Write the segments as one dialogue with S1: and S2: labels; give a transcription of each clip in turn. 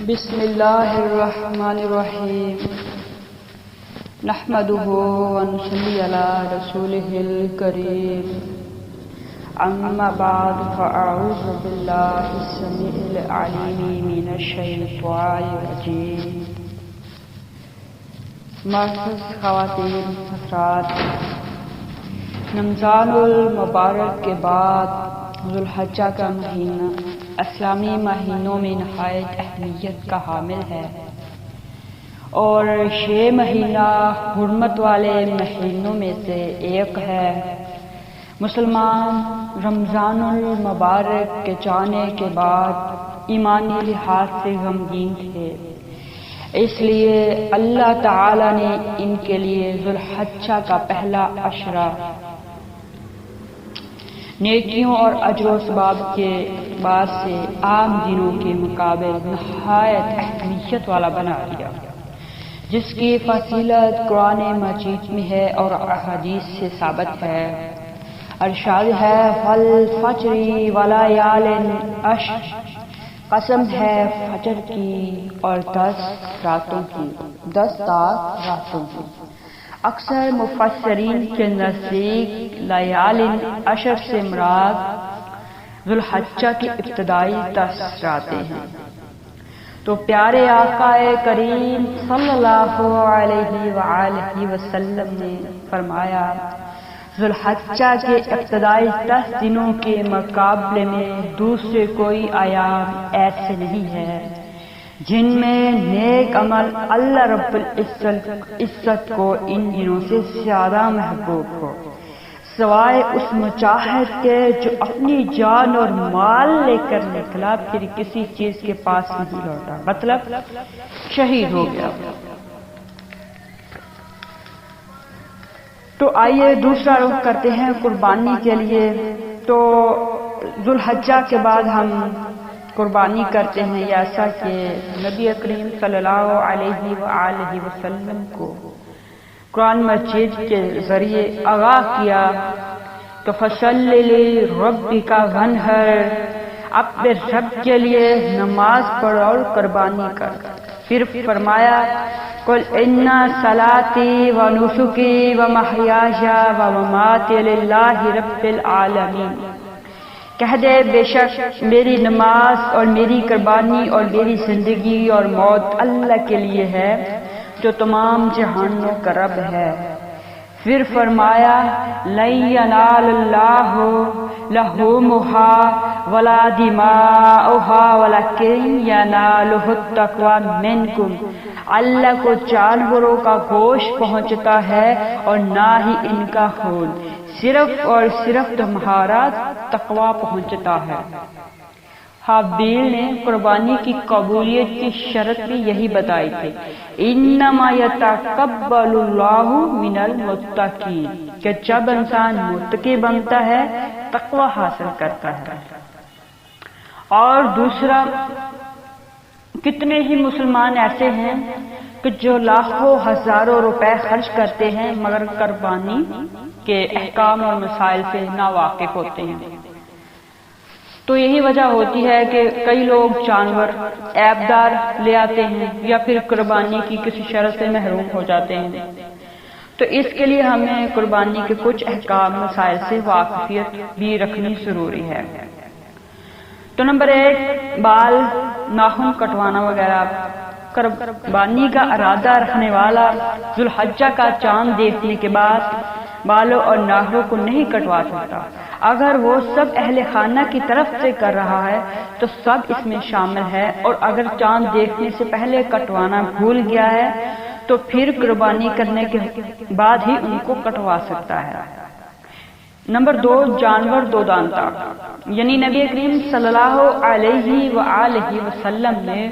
S1: بسم اللہ الرحمن الرحیم نحمده ونصلی علی رسولہ الکریم اما بعد فاعوذ باللہ السمیع العلیم من الشیطان الرجیم۔ معزز خواتین حضرات، رمضان المبارک کے بعد ذو الحجہ کا مہینہ اسلامی مہینوں میں نہایت اہمیت کا حامل ہے اور یہ مہینہ حرمت والے مہینوں میں سے ایک ہے۔ مسلمان رمضان المبارک کے جانے کے بعد ایمانی لحاظ سے غمگین تھے، اس لیے اللہ تعالی نے ان کے لیے ذو الحجہ کا پہلا عشرہ نیکیوں اور اجر و ثواب کے اعتبار سے عام دنوں کے مقابلے نہایت اہمیت والا بنا دیا، جس کی فضیلت قرآن مجید میں ہے اور احادیث سے ثابت ہے۔ ارشاد ہے والفجر ولیال عشر، قسم ہے فجر کی اور 10 راتوں کی، 10 راتوں کی۔ اکثر مفسرین کے نزدیک لیال عشر سے مراد ذو الحجہ کی ابتدائی 10 راتیں ہیں۔ تو پیارے آقا کریم صلی اللہ علیہ وآلہ وسلم نے فرمایا، ذو الحجہ کے ابتدائی 10 دنوں کے مقابلے میں دوسرے کوئی ایام ایسے نہیں ہے جن میں نیک عمل اللہ رب العزت کو ان دنوں سے زیادہ محبوب ہو، سوائے اس مجاہد کے جو اپنی جان اور مال لے کر نکلا پھر کسی چیز کے پاس نہیں لوٹا، مطلب شہید ہو گیا۔ تو آئیے دوسرا رخ کرتے ہیں قربانی کے لیے۔ تو ذو الحجہ کے بعد ہم قربانی کرتے ہیں، ایسا کہ نبی کریم صلی اللہ علیہ وآلہ وسلم کو قرآن مجید کے ذریعے آگاہ کیا کہ فصلی لربک وانحر، اپنے رب کے لیے نماز پڑھ اور قربانی کر۔ پھر فرمایا قل ان صلاتی ونسکی ومحیای ومماتی للہ رب العالمین، کہہ دے بے شک میری نماز اور میری قربانی اور میری زندگی اور موت اللہ کے لیے ہے جو تمام جہانوں کا رب ہے۔ پھر فرمایا لن ینال اللہ لحومها ولا دماؤها ولکن ینالہ التقوی منکم، اللہ کو جانوروں کا گوشت پہنچتا ہے اور نہ ہی ان کا خون، صرف اور صرف تمہارا تقوی پہنچتا ہے۔ حابیل نے قربانی کی قبولیت کی شرط بھی یہی بتائی تھی، انما یتقبل اللہ من المتقین، کہ جب انسان متقی بنتا ہے تقوی حاصل کرتا ہے۔ اور دوسرا، کتنے ہی مسلمان ایسے ہیں کہ جو لاکھوں ہزاروں روپے خرچ کرتے ہیں مگر قربانی کے احکام اور مسائل سے ناواقف ہوتے ہیں۔ تو یہی وجہ ہوتی ہے کہ کئی لوگ جانور عیبدار لے آتے ہیں یا پھر قربانی کی کسی شرط سے محروم ہو جاتے ہیں۔ تو اس کے لیے ہمیں قربانی کے کچھ احکام مسائل سے واقفیت بھی رکھنی ضروری ہے۔ تو نمبر 1، بال ناخن کٹوانا وغیرہ۔ قربانی کا ارادہ رکھنے والا ذو الحجہ کا چاند دیکھنے کے بعد بالوں اور ناخنوں کو نہیں کٹوا سکتا۔ اگر وہ سب اہل خانہ کی طرف سے کر رہا ہے تو سب اس میں شامل ہے، اور اگر چاند دیکھنے سے پہلے کٹوانا بھول گیا ہے تو پھر قربانی کرنے کے بعد ہی ان کو کٹوا سکتا ہے۔ نمبر 2، جانور دو دانتا، یعنی نبی کریم صلی اللہ علیہ وآلہ وسلم نے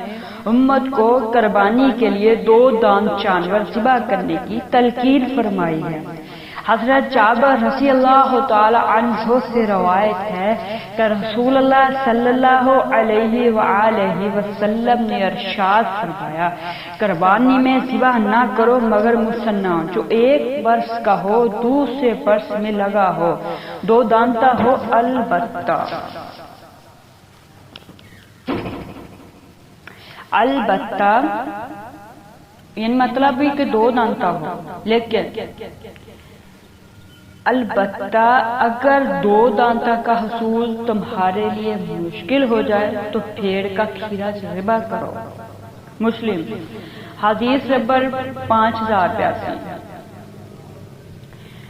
S1: امت کو قربانی کے لیے 2 دانت جانور ذبح کرنے کی تلقین فرمائی ہے۔ حضرت جابر رضی اللہ تعالی عنہ سے روایت ہے کہ رسول اللہ صلی اللہ علیہ وآلہ وسلم نے ارشاد فرمایا، قربانی میں ذبح نہ کرو مگر مسنہ، جو 1 برس کا ہو دوسرے برس میں لگا ہو، 2 دانتا ہو البتہ۔ البتہ یعنی مطلب بھی کہ 2 دانتا ہو، لیکن البتہ اگر 2 دانتا کا حصول تمہارے لیے مشکل ہو جائے تو بھیڑ کا کھیرا ذبح کرو۔ مسلم حدیث نمبر 5082۔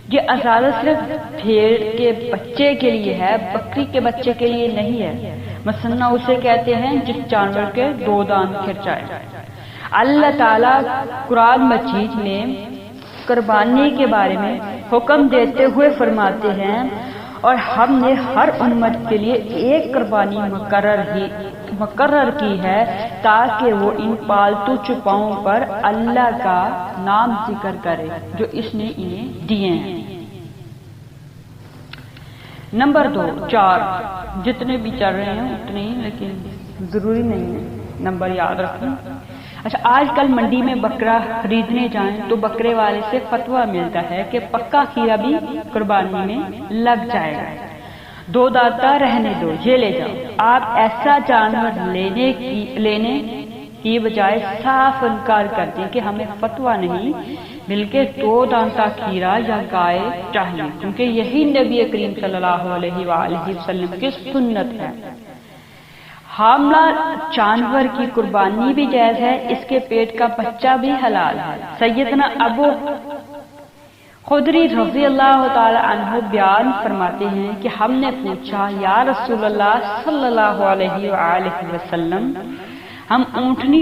S1: یہ اجازت صرف بھیڑ کے بچے کے لیے ہے، بکری کے بچے کے لیے نہیں ہے۔ مثنیٰ اسے کہتے ہیں جس جانور کے 2 دانت کھرچائے۔ اللہ تعالیٰ قرآن مجید میں قربانی کے بارے میں حکم دیتے ہوئے فرماتے ہیں، اور ہم نے ہر امت کے لیے ایک قربانی مقرر کی ہے تاکہ وہ ان پالتو چوپاؤں پر اللہ کا نام ذکر کرے جو اس نے انہیں دیے ہیں۔ نمبر 2 4 جتنے بھی چل رہے ہیں اتنے ہی، لیکن ضروری نہیں ہے نمبر یاد رکھیں۔ اچھا، آج کل منڈی میں بکرا خریدنے جائیں تو بکرے والے سے فتویٰ ملتا ہے کہ پکا کھیرا بھی قربانی میں لگ جائے گا، 2 دانتا رہنے دو، یہ لے جاؤ۔ آپ ایسا جانور لینے کی بجائے صاف انکار کر دیں کہ ہمیں فتویٰ نہیں بلکہ 2 دانتا کھیرا یا گائے چاہیے، کیونکہ یہی نبی کریم صلی اللہ علیہ وآلہ وسلم کی سنت ہے۔ حاملہ جانور کی قربانی بھی جائز ہے، اس کے پیٹ کا بچہ بھی حلال ہے۔ سیدنا ابو خدری رضی اللہ تعالی عنہ بیان فرماتے ہیں کہ ہم نے پوچھا، یا رسول اللہ صلی اللہ علیہ وآلہ وسلم، ہم اونٹنی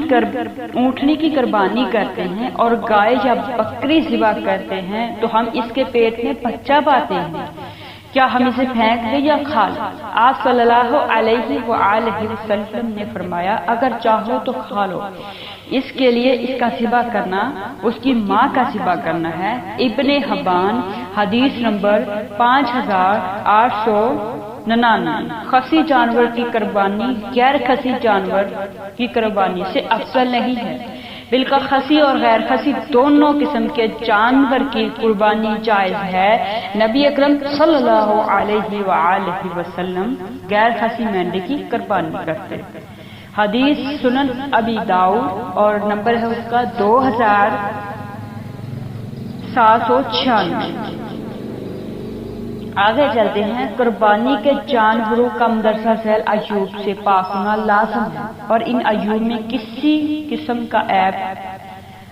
S1: کی قربانی کرتے ہیں اور گائے یا بکری ذبح کرتے ہیں تو ہم اس کے پیٹ میں بچہ پاتے ہیں، کیا ہم اسے پھینک دیں یا کھا لیں؟ آپ صلی اللہ علیہ وآلہ وسلم نے فرمایا، اگر چاہو تو کھا لو، اس کے لیے اس کا ذبح کرنا اس کی ماں کا ذبح کرنا ہے۔ ابن حبان حدیث نمبر 5899۔ خصی جانور کی قربانی غیر خصی جانور کی قربانی سے افضل نہیں ہے، بلکہ خصی اور غیر خصی دونوں قسم کے جانور کی قربانی جائز ہے۔ نبی اکرم صلی اللہ علیہ وآلہ وسلم غیر خصی مینڈے کی قربانی کرتے۔ حدیث سنن ابی داؤد اور نمبر ہے اس کا 2796۔ آگے چلتے ہیں۔ قربانی کے جانوروں کا مدرسہ ذیل عیوب سے پاک ہونا لازم ہے، اور ان عیوب میں کسی قسم کا عیب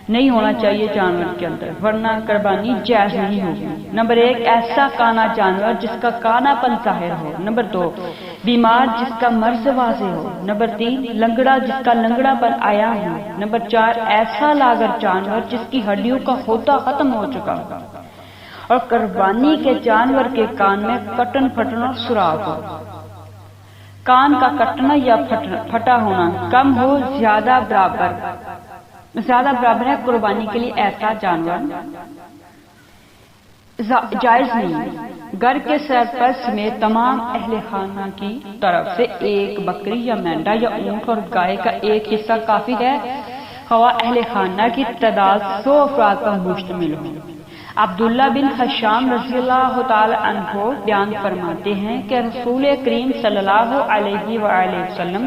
S1: نہیں ہونا چاہیے جانور کے اندر، ورنہ قربانی جائز نہیں ہوگی۔ نمبر 1، ایسا کانا جانور جس کا کانا پن ظاہر ہو۔ نمبر 2، بیمار جس کا مرض واضح ہو۔ نمبر 3، لنگڑا جس کا لنگڑا پن آیا ہو۔ نمبر 4، ایسا لاغر جانور جس کی ہڈیوں کا ہوتا ختم ہو چکا ہو، اور قربانی کے جانور کے کان میں کٹن پھٹنا سوراخ ہو۔ کان کا کٹنا یا پھٹا ہونا کم ہو زیادہ برابر ہے، قربانی کے لیے ایسا جانور جائز نہیں۔ گھر کے سرپرست میں تمام اہل خانہ کی طرف سے ایک بکری یا مینڈا یا اونٹ اور گائے کا ایک حصہ کافی ہے، خواہ اہل خانہ کی تعداد 100 افراد پر مشتمل ہو۔ عبداللہ بن حشام رضی اللہ تعالی عنہ بیان فرماتے ہیں کہ رسول کریم صلی اللہ علیہ وآلہ وسلم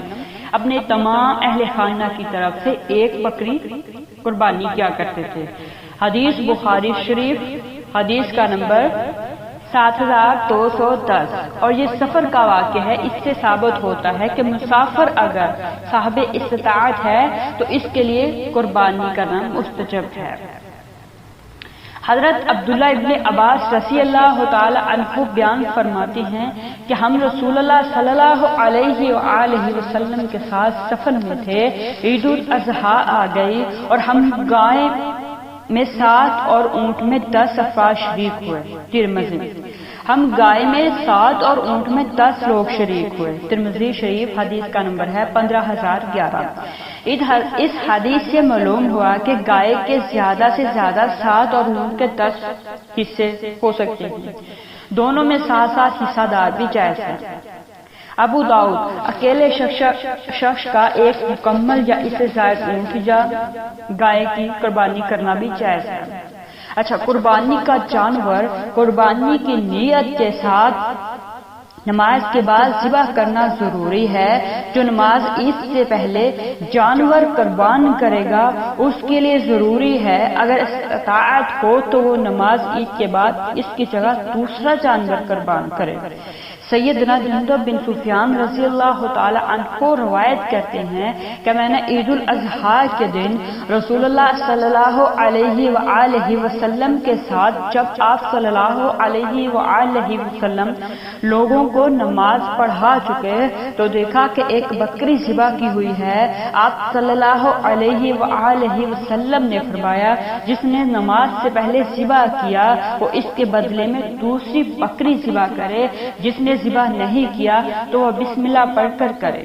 S1: اپنے تمام اہل خانہ کی طرف سے ایک بکری قربانی کیا کرتے تھے۔ حدیث بخاری شریف حدیث کا نمبر 7210، اور یہ سفر کا واقعہ ہے۔ اس سے ثابت ہوتا ہے کہ مسافر اگر صاحب استطاعت ہے تو اس کے لیے قربانی کرنا مستحب ہے۔ حضرت عبداللہ ابن عباس رضی اللہ تعالی عنہ بیان فرماتے ہیں کہ ہم رسول اللہ صلی اللہ علیہ وآلہ وسلم کے ساتھ سفر میں تھے، عید الاضحیٰ آ گئی اور ہم گائے میں 7 اور اونٹ میں 10 افراد شریک ہوئے۔ ترمذی، ہم گائے میں 7 اور اونٹ میں 10 لوگ شریک ہوئے۔ ترمذی شریف حدیث کا نمبر ہے 15011۔ اس حدیث سے معلوم ہوا کہ گائے کے زیادہ سے زیادہ 7 اور اونٹ کے 10 حصے ہو سکتے ہیں، دونوں میں 7 حصہ دار بھی جائز ہے۔ ابو داؤد، اکیلے شخص کا ایک مکمل یا اس سے زائد اونٹ یا گائے کی قربانی کرنا بھی جائز ہے۔ اچھا، قربانی کا جانور قربانی کی نیت کے ساتھ نماز کے بعد ذبح کرنا ضروری ہے۔ جو نماز عید سے پہلے جانور قربان کرے گا اس کے لیے ضروری ہے اگر استطاعت ہو تو وہ نماز عید کے بعد اس کی جگہ دوسرا جانور قربان کرے۔ سیدنا جندب بن سفیان رضی اللہ تعالی عنہ روایت کرتے ہیں کہ میں نے عید الاضحیٰ کے دن رسول اللہ صلی اللہ علیہ وآلہ وسلم کے ساتھ جب آپ صلی اللہ علیہ وآلہ وسلم لوگوں کو نماز پڑھا چکے تو دیکھا کہ ایک بکری ذبح کی ہوئی ہے۔ آپ صلی اللہ علیہ وآلہ وسلم نے فرمایا جس نے نماز سے پہلے ذبح کیا وہ اس کے بدلے میں دوسری بکری ذبح کرے، جس نے ذبح نہیں کیا تو وہ بسم اللہ پڑھ کر کرے۔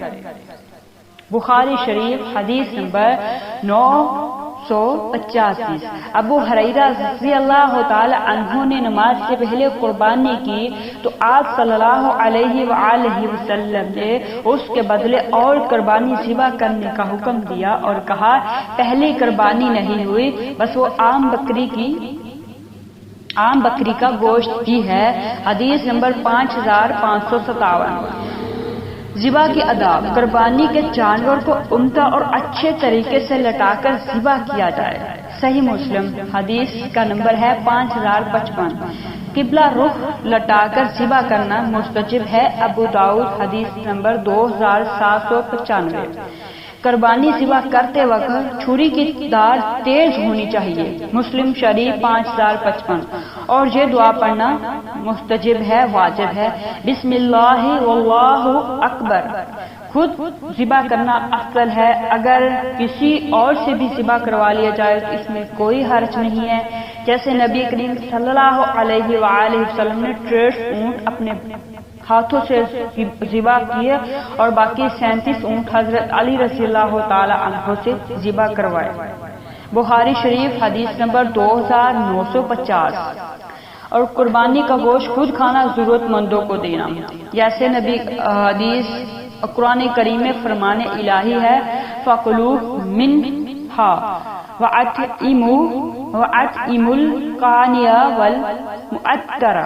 S1: بخاری شریف حدیث نمبر 985۔ ابو ہریرہ رضی اللہ تعالی عنہ نے نماز سے پہلے قربانی کی تو آپ صلی اللہ علیہ وآلہ وسلم نے اس کے بدلے اور قربانی ذبح کرنے کا حکم دیا اور کہا پہلی قربانی نہیں ہوئی، بس وہ عام بکری کا گوشت بھی ہے۔ حدیث نمبر 5557۔ ذبح کے آداب۔ قربانی کے جانور کو عمدہ اور اچھے طریقے سے لٹا کر ذبح کیا جائے۔ صحیح مسلم حدیث کا نمبر ہے 5055۔ قبلہ رخ لٹا کر ذبح کرنا مستحب ہے۔ ابو داؤد حدیث نمبر 2795۔ قربانی ذبح کرتے وقت چھری کی دھار تیز ہونی چاہیے۔ مسلم شریف 5055۔ اور یہ دعا پڑھنا مستحب ہے، واجب ہے۔ بسم اللہ واللہ اکبر۔ خود ذبح کرنا افضل ہے، اگر کسی اور سے بھی ذبح کروا لیا جائے تو اس میں کوئی حرج نہیں ہے، جیسے نبی کریم صلی اللہ علیہ وآلہ وسلم نے 63 اونٹ اپنے ہاتھوں سے ذبح کیے اور باقی 37 اونٹ حضرت علی رضی اللہ تعالی عنہ سے ذبح کروائے۔ بخاری شریف حدیث نمبر 2950۔ اور قربانی کا گوشت خود کھانا ضرورت مندوں کو دینا، جیسے نبی حدیث قرآن کریم میں فرمان الہی ہے فَقُلُوا مِنْهَا وَأَطْعِمُوا الْقَانِعَ وَالْمُعْتَرَ۔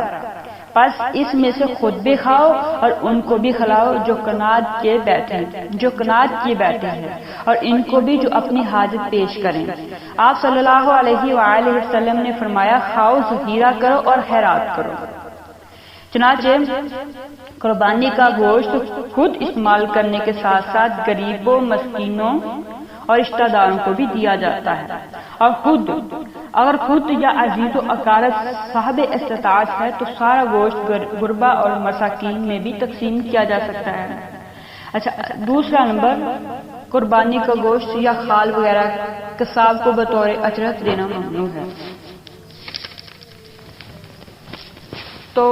S1: پس اس میں سے خود بھی کھاؤ اور ان کو بھی کھلاؤ جو کنات کی بیٹھے ہیں، اور ان کو بھی جو اپنی حاجت پیش کریں۔ آپ صلی اللہ علیہ وآلہ وسلم نے فرمایا کھاؤ، ذخیرہ کرو اور خیرات کرو۔ چنانچہ قربانی کا گوشت خود استعمال کرنے کے ساتھ ساتھ غریبوں، مسکینوں اور رشتہ داروں کو بھی دیا جاتا ہے، اور اگر خود یا عزیز و اقارب صاحب استطاعت ہے تو سارا گوشت غربا اور مساکین میں بھی تقسیم کیا جا سکتا ہے۔ اچھا، دوسرا نمبر، قربانی کا گوشت یا خال وغیرہ قصاب کو بطور اجرت دینا ممنوع ہے۔ تو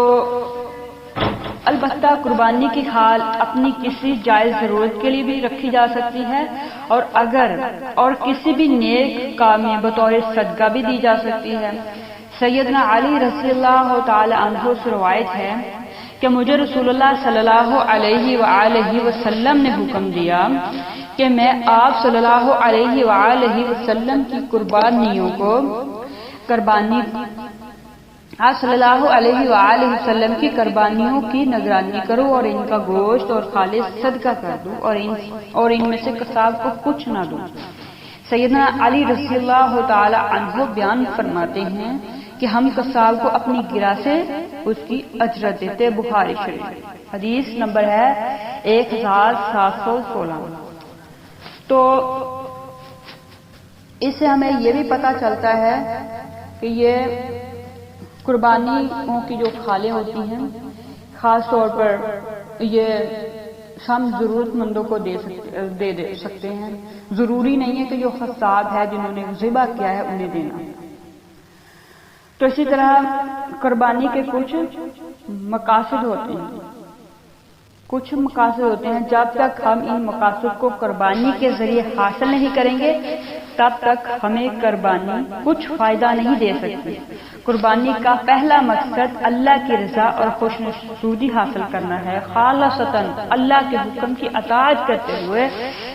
S1: البتہ قربانی کی کھال اپنی کسی جائز ضرورت کے لیے بھی رکھی جا سکتی ہے، اور کسی بھی نیک کام میں بطور صدقہ بھی دی جا سکتی ہے۔ سیدنا علی رضی اللہ تعالی عنہ سے روایت ہے کہ مجھے رسول اللہ صلی اللہ علیہ وآلہ وسلم نے حکم دیا کہ میں آپ صلی اللہ علیہ وآلہ وسلم کی آپ صلی اللہ علیہ وآلہ وسلم کی قربانیوں کی نگرانی کروں اور ان کا گوشت اور خالص صدقہ کر دوں اور ان میں سے قصاب کو کچھ نہ دوں۔ سیدنا علی رضی اللہ تعالی عنہ بیان فرماتے ہیں کہ ہم قصاب کو اپنی گرہ سے اس کی اجرت دیتے۔ بخاری شریف حدیث نمبر ہے 1716۔ تو اس سے ہمیں یہ بھی پتہ چلتا ہے کہ یہ قربانیوں کی جو کھالیں ہوتی ہیں خاص طور پر یہ ہم ضرورت مندوں کو دے سکتے ہیں، ضروری نہیں ہے کہ جو قصاب ہے جنہوں نے ذبح کیا ہے انہیں دینا۔ تو اسی طرح قربانی کے کچھ مقاصد ہوتے ہیں، جب تک ہم ان مقاصد کو قربانی کے ذریعے حاصل نہیں کریں گے تب تک ہمیں قربانی کچھ فائدہ نہیں دے سکتی۔ قربانی کا پہلا مقصد اللہ کی رضا اور خوش نصیبی حاصل کرنا ہے، خالصتاً اللہ کے حکم کی اطاعت کرتے ہوئے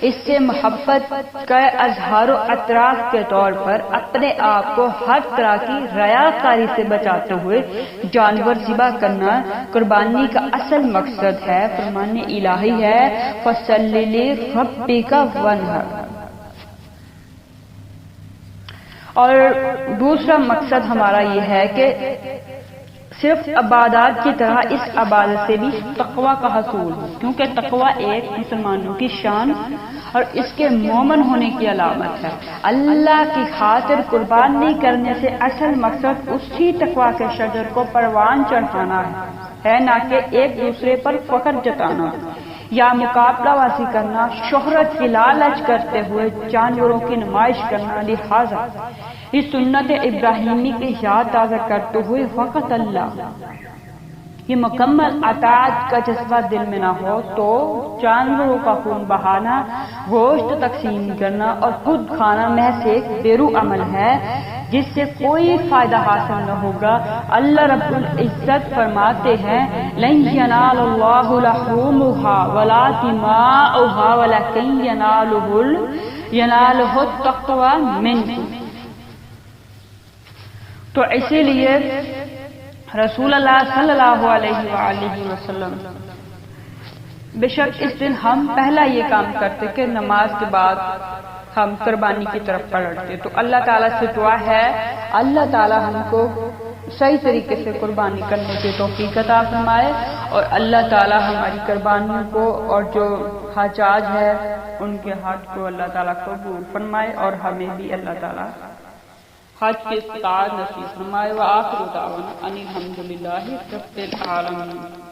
S1: اس سے محبت کا اظہار و اعتراف کے طور پر اپنے آپ کو ہر طرح کی ریاکاری سے بچاتے ہوئے جانور ذبح کرنا قربانی کا اصل مقصد ہے۔ فرمان الہی ہے فَصَلِّ لِرَبِّكَ وَانْحَرْ۔ اور دوسرا مقصد ہمارا یہ ہے کہ صرف عبادات کی طرح اس عبادت سے بھی تقوی کا حصول ہو، کیونکہ تقوی ایک مسلمانوں کی شان اور اس کے مومن ہونے کی علامت ہے۔ اللہ کی خاطر قربانی کرنے سے اصل مقصد اسی تقوی کے شجر کو پروان چڑھانا ہے، نہ کہ ایک دوسرے پر فخر جتانا یا مقابلہ بازی کرنا، شہرت کی لالچ کرتے ہوئے جانوروں کی نمائش کرنا۔ لہذا اس سنت ابراہیمی کی یاد تازہ کرتے ہوئے وقت اللہ یہ مکمل اطاعت کا جذبہ دل میں نہ ہو تو جانوروں کا خون بہانا، گوشت تقسیم کرنا اور خود کھانا محض ایک بیرو عمل ہے جس سے کوئی فائدہ حاصل نہ ہوگا۔ اللہ رب العزت فرماتے ہیں لن ینال اللہ لحومها ولا دماؤها ولکن ینالہ التقوی منکم۔ تو اسی لیے رسول اللہ صلی اللہ علیہ وآلہ وسلم بے شک اس دن ہم پہلا یہ کام کرتے کہ نماز کے بعد ہم قربانی کی طرف پلٹتے، تو اللہ تعالیٰ سے دعا ہے اللہ تعالیٰ ہم کو صحیح طریقے سے قربانی کرنے کی توفیق عطا فرمائے، اور اللہ تعالیٰ ہماری قربانیوں کو اور جو حجاج ہے ان کے حج کو اللہ تعالیٰ قبول فرمائے، اور ہمیں بھی اللہ تعالیٰ حج کی استطاعت نصیب فرمائے۔ وآخر دعوانا ان الحمد للہ رب العالمین۔